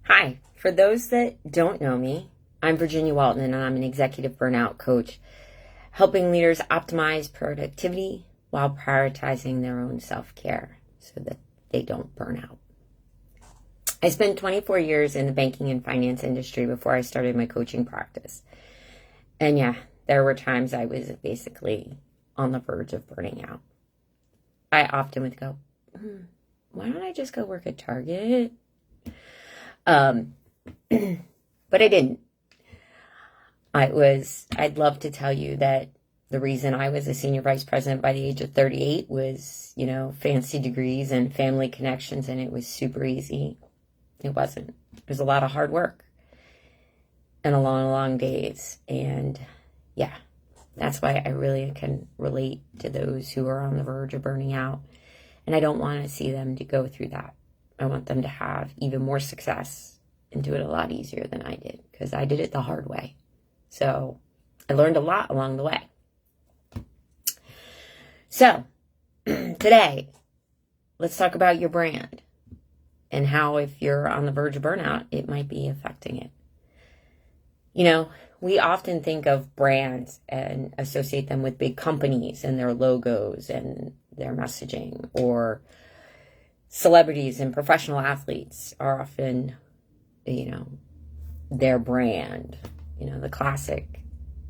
Hi, for those that don't know me, I'm Virginia Walton and I'm an executive burnout coach, helping leaders optimize productivity while prioritizing their own self-care so that they don't burn out. I spent 24 years in the banking and finance industry before I started my coaching practice. And yeah, there were times I was basically on the verge of burning out. I often would go, why don't I just go work at Target? But I didn't. I'd love to tell you that the reason I was a senior vice president by the age of 38 was, fancy degrees and family connections, and it was super easy. It wasn't. It was a lot of hard work and a long, long days. And yeah, that's why I really can relate to those who are on the verge of burning out. And I don't want to see them to go through that. I want them to have even more success and do it a lot easier than I did, because I did it the hard way. So I learned a lot along the way. So today, let's talk about your brand and how, if you're on the verge of burnout, it might be affecting it. We often think of brands and associate them with big companies and their logos and their messaging, or celebrities and professional athletes are often, their brand. The classic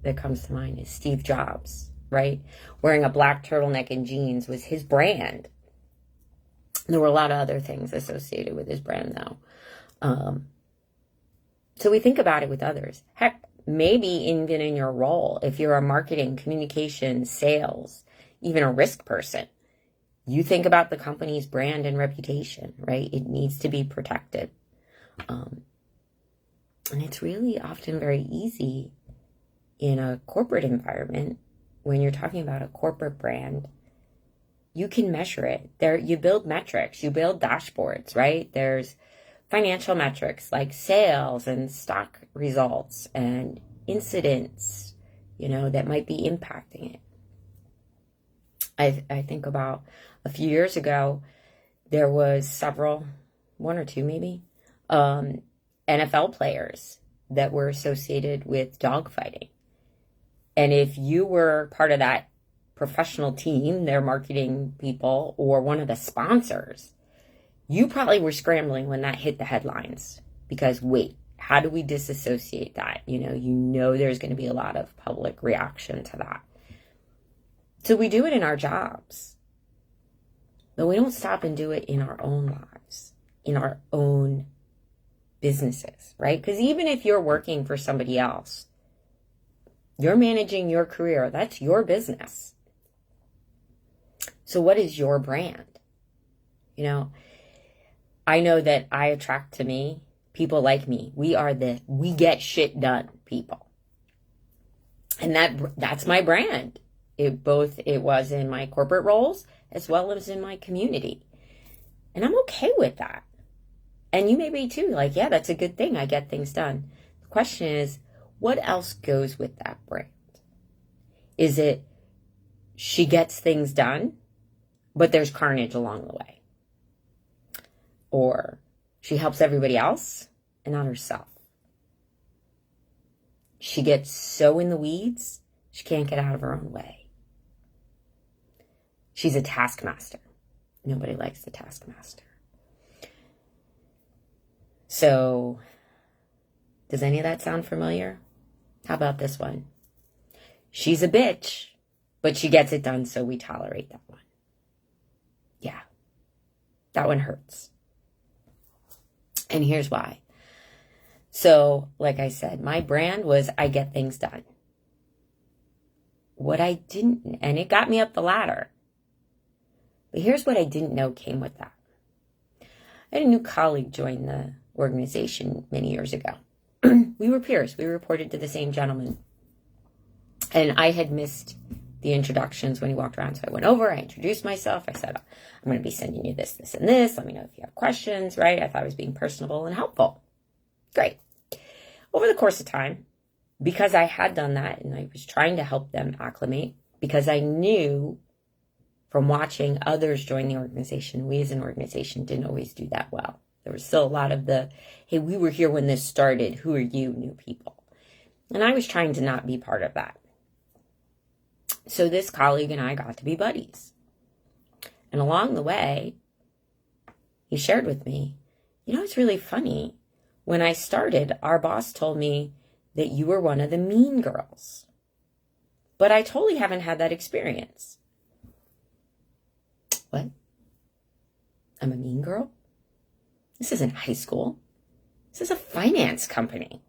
that comes to mind is Steve Jobs, right? Wearing a black turtleneck and jeans was his brand. There were a lot of other things associated with his brand, though. So we think about it with others. Heck, maybe even in your role, if you're a marketing, communications, sales, even a risk person, you think about the company's brand and reputation, right? It needs to be protected. And it's really often very easy in a corporate environment when you're talking about a corporate brand. You can measure it. You build metrics, you build dashboards, right? There's financial metrics like sales and stock results and incidents, that might be impacting it. I think about a few years ago, there was one or two maybe, NFL players that were associated with dogfighting. And if you were part of that professional team, their marketing people, or one of the sponsors, you probably were scrambling when that hit the headlines, because wait, how do we disassociate that? There's going to be a lot of public reaction to that. So we do it in our jobs, but we don't stop and do it in our own lives, in our own businesses, right? Because even if you're working for somebody else, you're managing your career. That's your business. So what is your brand? I know that I attract to me people like me. We are we get shit done people. And that's my brand. It was in my corporate roles as well as in my community. And I'm okay with that. And you may be too, yeah, that's a good thing. I get things done. The question is, what else goes with that brand? Is it she gets things done, but there's carnage along the way? Or she helps everybody else and not herself? She gets so in the weeds, she can't get out of her own way. She's a taskmaster. Nobody likes the taskmaster. So, does any of that sound familiar? How about this one? She's a bitch, but she gets it done, so we tolerate that one. Yeah, that one hurts. And here's why. So, like I said, my brand was I get things done. What I didn't, and it got me up the ladder. But here's what I didn't know came with that. I had a new colleague join the organization many years ago. We were peers. We reported to the same gentleman. And I had missed the introductions when he walked around. So I went over, I introduced myself. I said, I'm going to be sending you this, this, and this. Let me know if you have questions, right? I thought I was being personable and helpful. Great. Over the course of time, because I had done that and I was trying to help them acclimate, because I knew from watching others join the organization, we as an organization didn't always do that well. There was still a lot of the, hey, we were here when this started. Who are you, new people? And I was trying to not be part of that. So this colleague and I got to be buddies. And along the way, he shared with me, it's really funny. When I started, our boss told me that you were one of the mean girls. But I totally haven't had that experience. What? I'm a mean girl? This isn't high school. This is a finance company.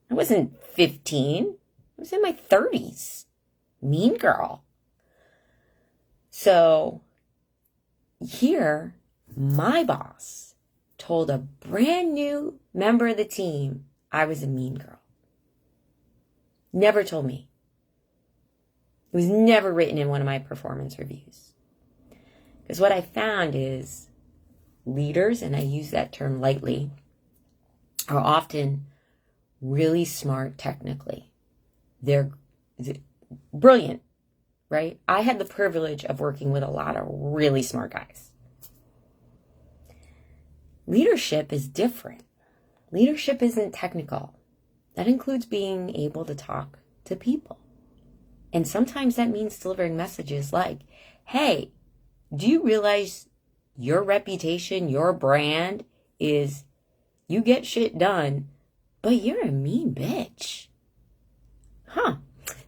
I wasn't 15. I was in my 30s. Mean girl. So here, my boss told a brand new member of the team I was a mean girl. Never told me. It was never written in one of my performance reviews. Because what I found is leaders, and I use that term lightly, are often really smart technically. They're brilliant, right? I had the privilege of working with a lot of really smart guys. Leadership is different. Leadership isn't technical. That includes being able to talk to people. And sometimes that means delivering messages like, hey, do you realize your reputation, your brand is you get shit done, but you're a mean bitch? Huh.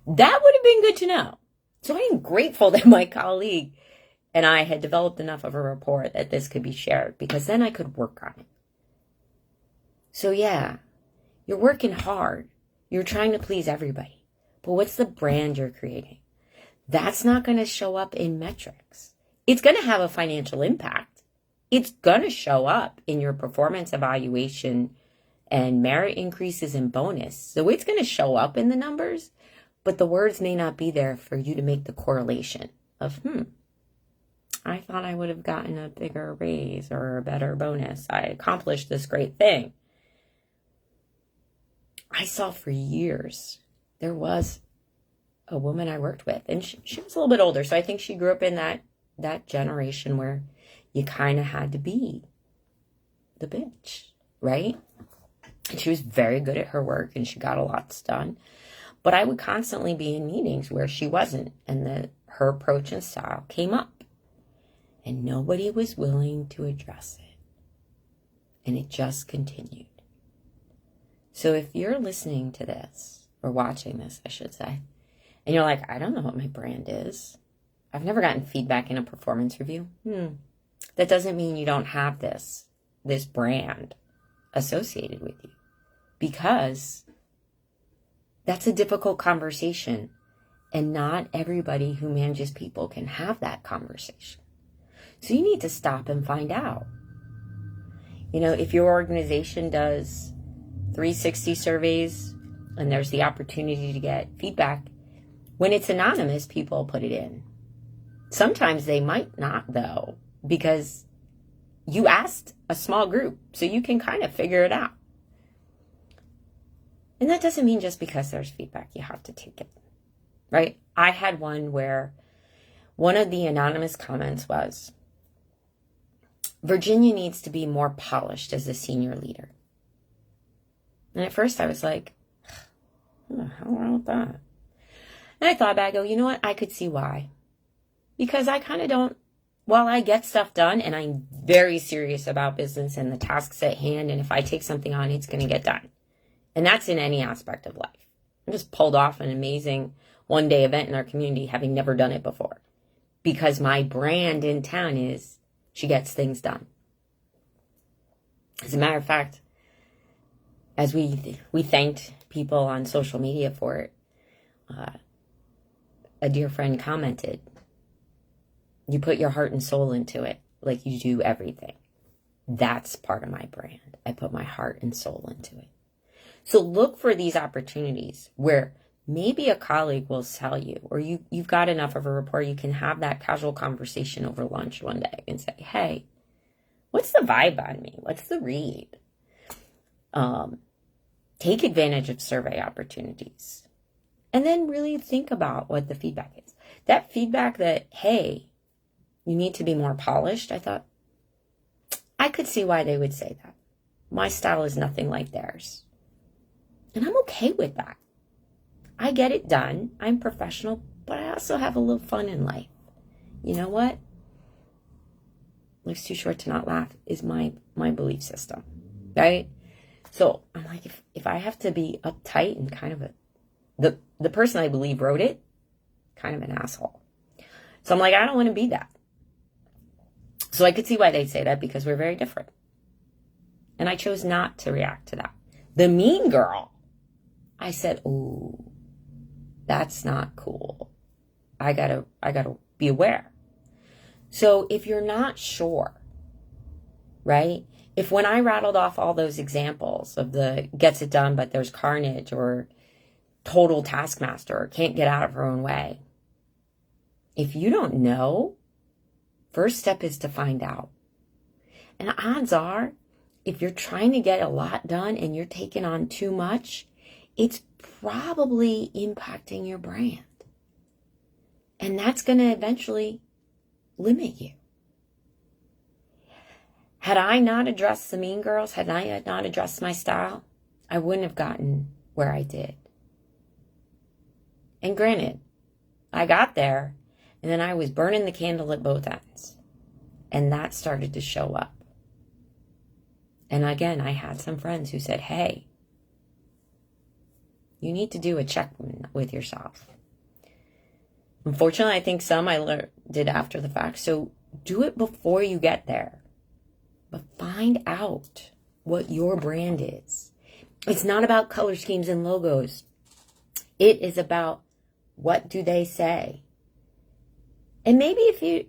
That would have been good to know. So I am grateful that my colleague and I had developed enough of a rapport that this could be shared, because then I could work on it. So yeah, you're working hard. You're trying to please everybody. But what's the brand you're creating? That's not going to show up in metrics. It's going to have a financial impact. It's going to show up in your performance evaluation and merit increases and bonus. So it's going to show up in the numbers, but the words may not be there for you to make the correlation of, I thought I would have gotten a bigger raise or a better bonus. I accomplished this great thing. I saw for years, there was a woman I worked with, and she was a little bit older. So I think she grew up in that generation where you kind of had to be the bitch, right? And she was very good at her work and she got a lot done. But I would constantly be in meetings where she wasn't, and her approach and style came up. And nobody was willing to address it. And it just continued. So if you're listening to this, or watching this, I should say, and you're like, I don't know what my brand is. I've never gotten feedback in a performance review. That doesn't mean you don't have this brand associated with you. Because that's a difficult conversation. And not everybody who manages people can have that conversation. So you need to stop and find out. If your organization does 360 surveys and there's the opportunity to get feedback, when it's anonymous, people put it in. Sometimes they might not, though, because you asked a small group, so you can kind of figure it out. And that doesn't mean just because there's feedback, you have to take it, right? I had one where one of the anonymous comments was, Virginia needs to be more polished as a senior leader. And at first I was like, what the hell wrong with that? And I thought back, I go, you know what? I could see why. Because I kind of don't, while I get stuff done and I'm very serious about business and the tasks at hand, and if I take something on, it's going to get done. And that's in any aspect of life. I just pulled off an amazing one-day event in our community, having never done it before. Because my brand in town is, she gets things done. As a matter of fact, as we thanked people on social media for it, a dear friend commented, you put your heart and soul into it like you do everything. That's part of my brand. I put my heart and soul into it. So look for these opportunities where maybe a colleague will tell you, or you've got enough of a rapport, you can have that casual conversation over lunch one day and say, hey, what's the vibe on me? What's the read? Take advantage of survey opportunities. And then really think about what the feedback is. That feedback that, hey, you need to be more polished, I thought, I could see why they would say that. My style is nothing like theirs. And I'm okay with that. I get it done. I'm professional, but I also have a little fun in life. You know what? Life's too short to not laugh is my belief system, right? So I'm like, if I have to be uptight and kind of the person I believe wrote it, kind of an asshole. So I'm like, I don't want to be that. So I could see why they'd say that because we're very different. And I chose not to react to that. The mean girl, I said, ooh, that's not cool. I gotta be aware. So if you're not sure, right? If when I rattled off all those examples of the gets it done, but there's carnage or total taskmaster or can't get out of her own way. If you don't know, first step is to find out. And odds are, if you're trying to get a lot done and you're taking on too much, it's probably impacting your brand. And that's going to eventually limit you. Had I not addressed the mean girls, had I not addressed my style, I wouldn't have gotten where I did. And granted, I got there, and then I was burning the candle at both ends. And that started to show up. And again, I had some friends who said, hey, you need to do a check with yourself. Unfortunately, I think some I did after the fact. So do it before you get there. But find out what your brand is. It's not about color schemes and logos. It is about what do they say. And maybe if it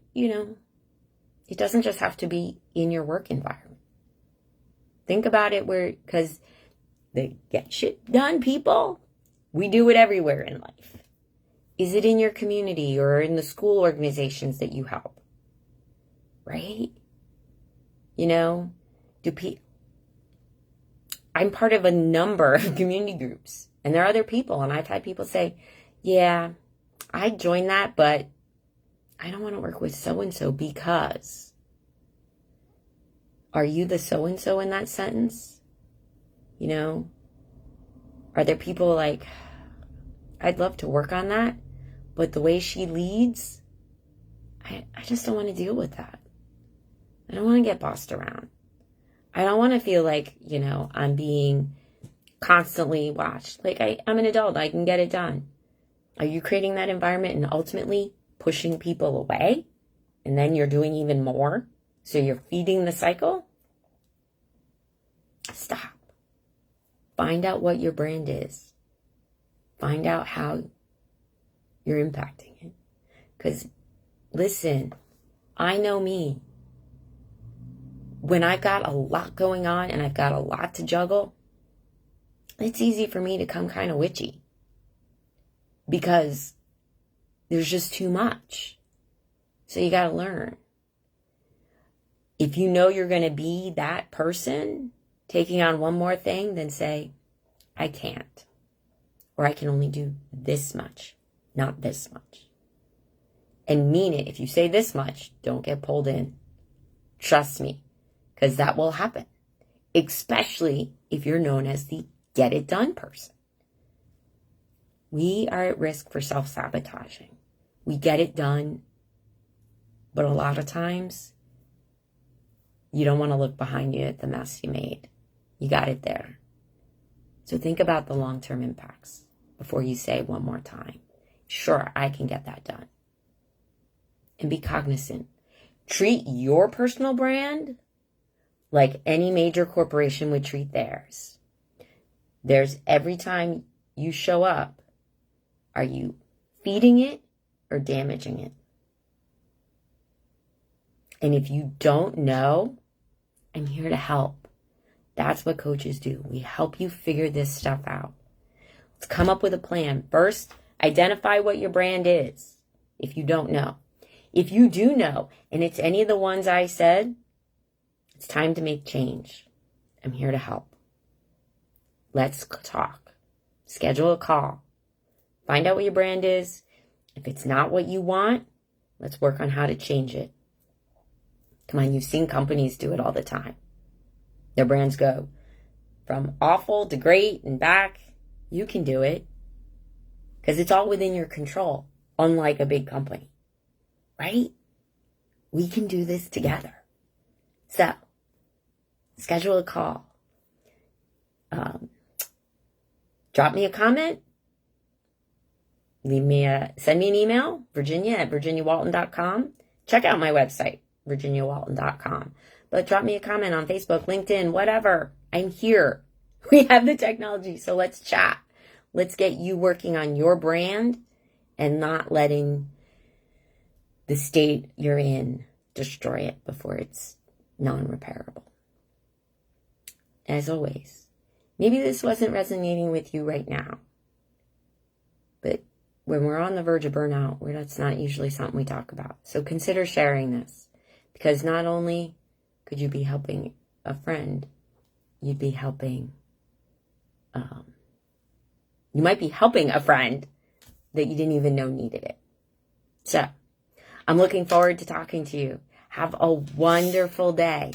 doesn't just have to be in your work environment. Think about it because they get shit done, people. We do it everywhere in life. Is it in your community or in the school organizations that you help? Right? I'm part of a number of community groups. And there are other people. And I've had people say, yeah, I joined that, but I don't want to work with so-and-so because... Are you the so-and-so in that sentence? Are there people like, I'd love to work on that, but the way she leads, I just don't want to deal with that. I don't want to get bossed around. I don't want to feel like, I'm being constantly watched. Like I'm an adult, I can get it done. Are you creating that environment and ultimately pushing people away? And then you're doing even more? So you're feeding the cycle? Stop. Find out what your brand is. Find out how you're impacting it. Because, listen, I know me. When I've got a lot going on and I've got a lot to juggle, it's easy for me to come kind of witchy. Because there's just too much. So you got to learn. If you know you're going to be that person taking on one more thing, then say, I can't. Or I can only do this much, not this much. And mean it. If you say this much, don't get pulled in. Trust me, because that will happen. Especially if you're known as the get it done person. We are at risk for self-sabotaging. We get it done, but a lot of times, you don't want to look behind you at the mess you made. You got it there. So think about the long-term impacts before you say one more time, sure, I can get that done. And be cognizant. Treat your personal brand like any major corporation would treat theirs. There's every time you show up, are you feeding it or damaging it? And if you don't know, I'm here to help. That's what coaches do. We help you figure this stuff out. Let's come up with a plan. First, identify what your brand is, if you don't know. If you do know, and it's any of the ones I said, it's time to make change. I'm here to help. Let's talk. Schedule a call. Find out what your brand is. If it's not what you want, let's work on how to change it. Come on, you've seen companies do it all the time. Their brands go from awful to great and back. You can do it because it's all within your control, unlike a big company, right? We can do this together. So, schedule a call. Drop me a comment. Send me an email, virginia@virginiawalton.com. Check out my website, virginiawalton.com. But drop me a comment on Facebook, LinkedIn, whatever. I'm here. We have the technology, so let's chat. Let's get you working on your brand and not letting the state you're in destroy it before it's non-repairable. As always, maybe this wasn't resonating with you right now, but when we're on the verge of burnout, that's not usually something we talk about. So consider sharing this, because not only could you be helping a friend, you'd be helping, you might be helping a friend that you didn't even know needed it. So, I'm looking forward to talking to you. Have a wonderful day.